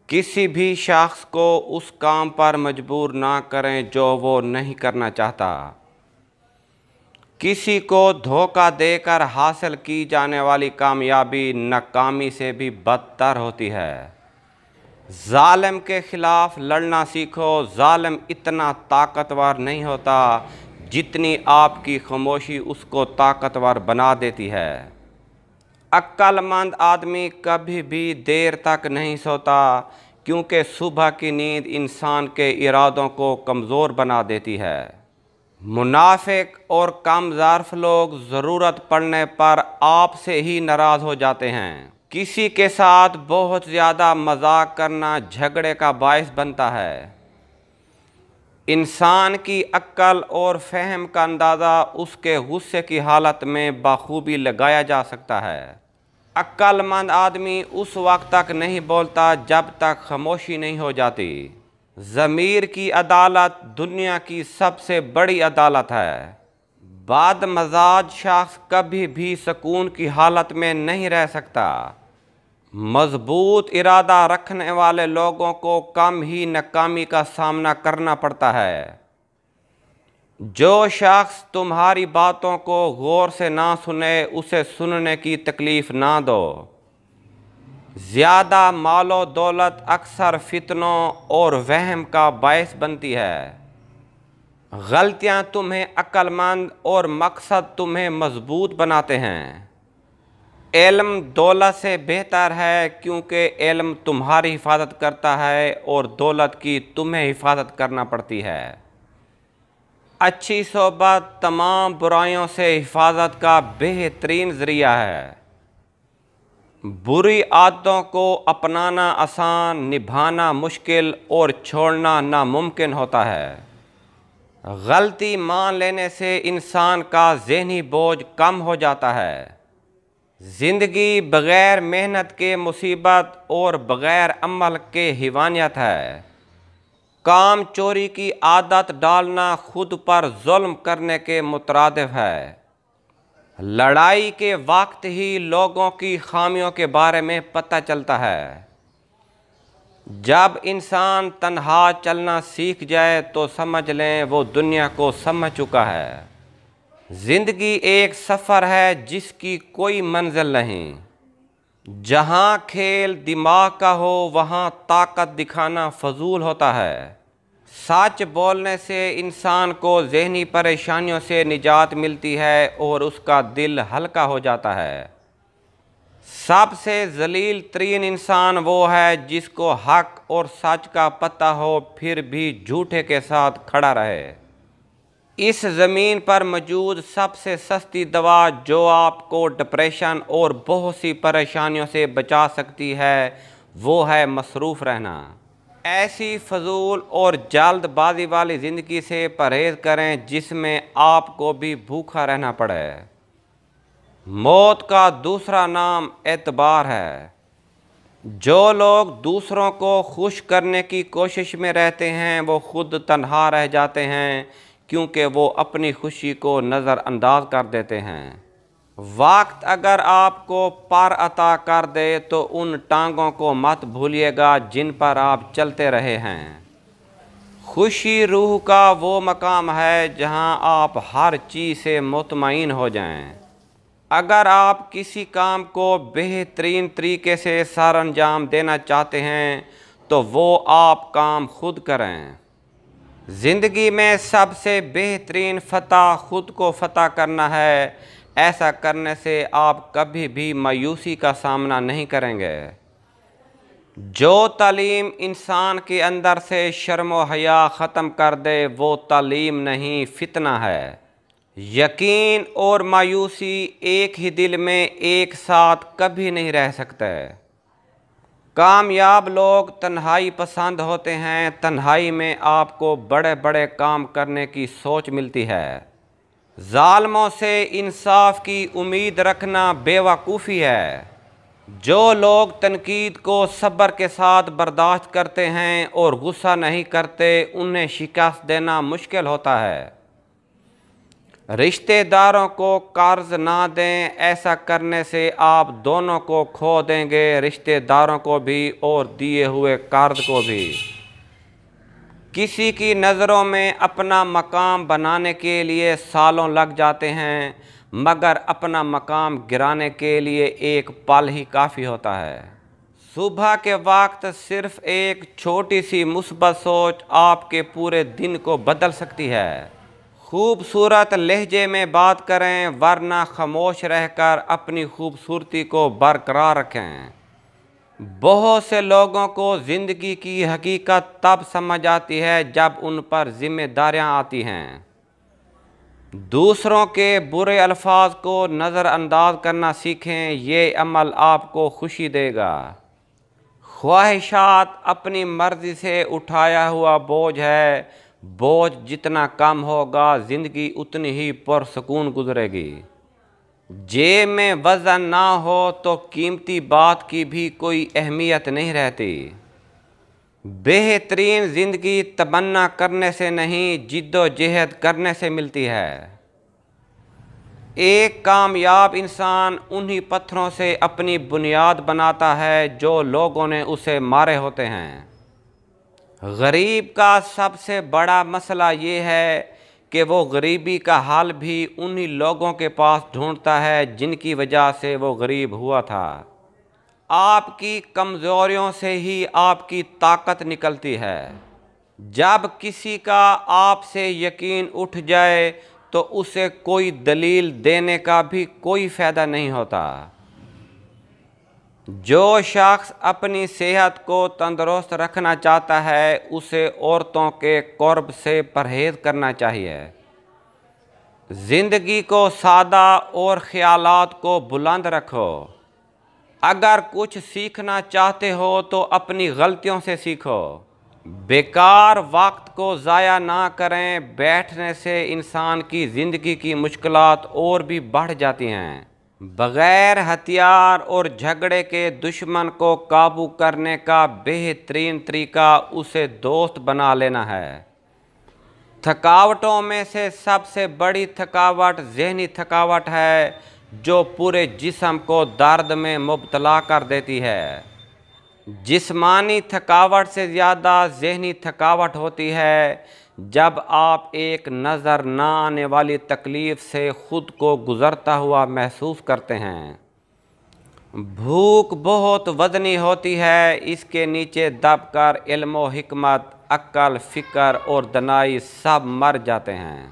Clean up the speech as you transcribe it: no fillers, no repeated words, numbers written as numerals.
کسی بھی شخص کو اس کام پر مجبور نہ کریں جو وہ نہیں کرنا چاہتا۔ کسی کو دھوکہ دے کر حاصل کی جانے والی کامیابی ناکامی سے بھی بدتر ہوتی ہے۔ ظالم کے خلاف لڑنا سیکھو۔ ظالم اتنا طاقتور نہیں ہوتا جتنی آپ کی خاموشی اس کو طاقتور بنا دیتی ہے۔ عقل مند آدمی کبھی بھی دیر تک نہیں سوتا، کیونکہ صبح کی نیند انسان کے ارادوں کو کمزور بنا دیتی ہے۔ منافق اور کم ظرف لوگ ضرورت پڑنے پر آپ سے ہی ناراض ہو جاتے ہیں۔ کسی کے ساتھ بہت زیادہ مذاق کرنا جھگڑے کا باعث بنتا ہے۔ انسان کی عقل اور فہم کا اندازہ اس کے غصے کی حالت میں بخوبی لگایا جا سکتا ہے۔ عقل مند آدمی اس وقت تک نہیں بولتا جب تک خاموشی نہیں ہو جاتی۔ ضمیر کی عدالت دنیا کی سب سے بڑی عدالت ہے۔ بد مزاج شخص کبھی بھی سکون کی حالت میں نہیں رہ سکتا۔ مضبوط ارادہ رکھنے والے لوگوں کو کم ہی ناکامی کا سامنا کرنا پڑتا ہے۔ جو شخص تمہاری باتوں کو غور سے نہ سنے، اسے سننے کی تکلیف نہ دو۔ زیادہ مال و دولت اکثر فتنوں اور وہم کا باعث بنتی ہے۔ غلطیاں تمہیں عقل مند اور مقصد تمہیں مضبوط بناتے ہیں۔ علم دولت سے بہتر ہے، کیونکہ علم تمہاری حفاظت کرتا ہے اور دولت کی تمہیں حفاظت کرنا پڑتی ہے۔ اچھی صحبت تمام برائیوں سے حفاظت کا بہترین ذریعہ ہے۔ بری عادتوں کو اپنانا آسان، نبھانا مشکل اور چھوڑنا ناممکن ہوتا ہے۔ غلطی مان لینے سے انسان کا ذہنی بوجھ کم ہو جاتا ہے۔ زندگی بغیر محنت کے مصیبت اور بغیر عمل کے حیوانیت ہے۔ کام چوری کی عادت ڈالنا خود پر ظلم کرنے کے مترادف ہے۔ لڑائی کے وقت ہی لوگوں کی خامیوں کے بارے میں پتہ چلتا ہے۔ جب انسان تنہا چلنا سیکھ جائے تو سمجھ لیں وہ دنیا کو سمجھ چکا ہے۔ زندگی ایک سفر ہے جس کی کوئی منزل نہیں۔ جہاں کھیل دماغ کا ہو وہاں طاقت دکھانا فضول ہوتا ہے۔ سچ بولنے سے انسان کو ذہنی پریشانیوں سے نجات ملتی ہے اور اس کا دل ہلکا ہو جاتا ہے۔ سب سے ذلیل ترین انسان وہ ہے جس کو حق اور سچ کا پتہ ہو پھر بھی جھوٹے کے ساتھ کھڑا رہے۔ اس زمین پر موجود سب سے سستی دوا جو آپ کو ڈپریشن اور بہت سی پریشانیوں سے بچا سکتی ہے وہ ہے مصروف رہنا۔ ایسی فضول اور جلد بازی والی زندگی سے پرہیز کریں جس میں آپ کو بھی بھوکا رہنا پڑے۔ موت کا دوسرا نام اعتبار ہے۔ جو لوگ دوسروں کو خوش کرنے کی کوشش میں رہتے ہیں وہ خود تنہا رہ جاتے ہیں، کیونکہ وہ اپنی خوشی کو نظر انداز کر دیتے ہیں۔ وقت اگر آپ کو پر عطا کر دے تو ان ٹانگوں کو مت بھولیے گا جن پر آپ چلتے رہے ہیں۔ خوشی روح کا وہ مقام ہے جہاں آپ ہر چیز سے مطمئن ہو جائیں۔ اگر آپ کسی کام کو بہترین طریقے سے سر انجام دینا چاہتے ہیں تو وہ آپ کام خود کریں۔ زندگی میں سب سے بہترین فتح خود کو فتح کرنا ہے۔ ایسا کرنے سے آپ کبھی بھی مایوسی کا سامنا نہیں کریں گے۔ جو تعلیم انسان کے اندر سے شرم و حیا ختم کر دے وہ تعلیم نہیں فتنہ ہے۔ یقین اور مایوسی ایک ہی دل میں ایک ساتھ کبھی نہیں رہ سکتے۔ کامیاب لوگ تنہائی پسند ہوتے ہیں۔ تنہائی میں آپ کو بڑے بڑے کام کرنے کی سوچ ملتی ہے۔ ظالموں سے انصاف کی امید رکھنا بے وقوفی ہے۔ جو لوگ تنقید کو صبر کے ساتھ برداشت کرتے ہیں اور غصہ نہیں کرتے انہیں شکست دینا مشکل ہوتا ہے۔ رشتہ داروں کو قرض نہ دیں، ایسا کرنے سے آپ دونوں کو کھو دیں گے، رشتہ داروں کو بھی اور دیے ہوئے قرض کو بھی۔ کسی کی نظروں میں اپنا مقام بنانے کے لیے سالوں لگ جاتے ہیں، مگر اپنا مقام گرانے کے لیے ایک پل ہی کافی ہوتا ہے۔ صبح کے وقت صرف ایک چھوٹی سی مثبت سوچ آپ کے پورے دن کو بدل سکتی ہے۔ خوبصورت لہجے میں بات کریں، ورنہ خاموش رہ کر اپنی خوبصورتی کو برقرار رکھیں۔ بہت سے لوگوں کو زندگی کی حقیقت تب سمجھ آتی ہے جب ان پر ذمہ داریاں آتی ہیں۔ دوسروں کے برے الفاظ کو نظر انداز کرنا سیکھیں، یہ عمل آپ کو خوشی دے گا۔ خواہشات اپنی مرضی سے اٹھایا ہوا بوجھ ہے، بوجھ جتنا کم ہوگا زندگی اتنی ہی پرسکون گزرے گی۔ جیب میں وزن نہ ہو تو قیمتی بات کی بھی کوئی اہمیت نہیں رہتی۔ بہترین زندگی تمنا کرنے سے نہیں، جد و جہد کرنے سے ملتی ہے۔ ایک کامیاب انسان انہی پتھروں سے اپنی بنیاد بناتا ہے جو لوگوں نے اسے مارے ہوتے ہیں۔ غریب کا سب سے بڑا مسئلہ یہ ہے کہ وہ غریبی کا حل بھی انہی لوگوں کے پاس ڈھونڈتا ہے جن کی وجہ سے وہ غریب ہوا تھا۔ آپ کی کمزوریوں سے ہی آپ کی طاقت نکلتی ہے۔ جب کسی کا آپ سے یقین اٹھ جائے تو اسے کوئی دلیل دینے کا بھی کوئی فائدہ نہیں ہوتا۔ جو شخص اپنی صحت کو تندرست رکھنا چاہتا ہے اسے عورتوں کے قرب سے پرہیز کرنا چاہیے۔ زندگی کو سادہ اور خیالات کو بلند رکھو۔ اگر کچھ سیکھنا چاہتے ہو تو اپنی غلطیوں سے سیکھو۔ بیکار وقت کو ضائع نہ کریں، بیٹھنے سے انسان کی زندگی کی مشکلات اور بھی بڑھ جاتی ہیں۔ بغیر ہتھیار اور جھگڑے کے دشمن کو قابو کرنے کا بہترین طریقہ اسے دوست بنا لینا ہے۔ تھکاوٹوں میں سے سب سے بڑی تھکاوٹ ذہنی تھکاوٹ ہے جو پورے جسم کو درد میں مبتلا کر دیتی ہے۔ جسمانی تھکاوٹ سے زیادہ ذہنی تھکاوٹ ہوتی ہے جب آپ ایک نظر نہ آنے والی تکلیف سے خود کو گزرتا ہوا محسوس کرتے ہیں۔ بھوک بہت وزنی ہوتی ہے، اس کے نیچے دب کر علم و حکمت، عقل، فکر اور دانائی سب مر جاتے ہیں۔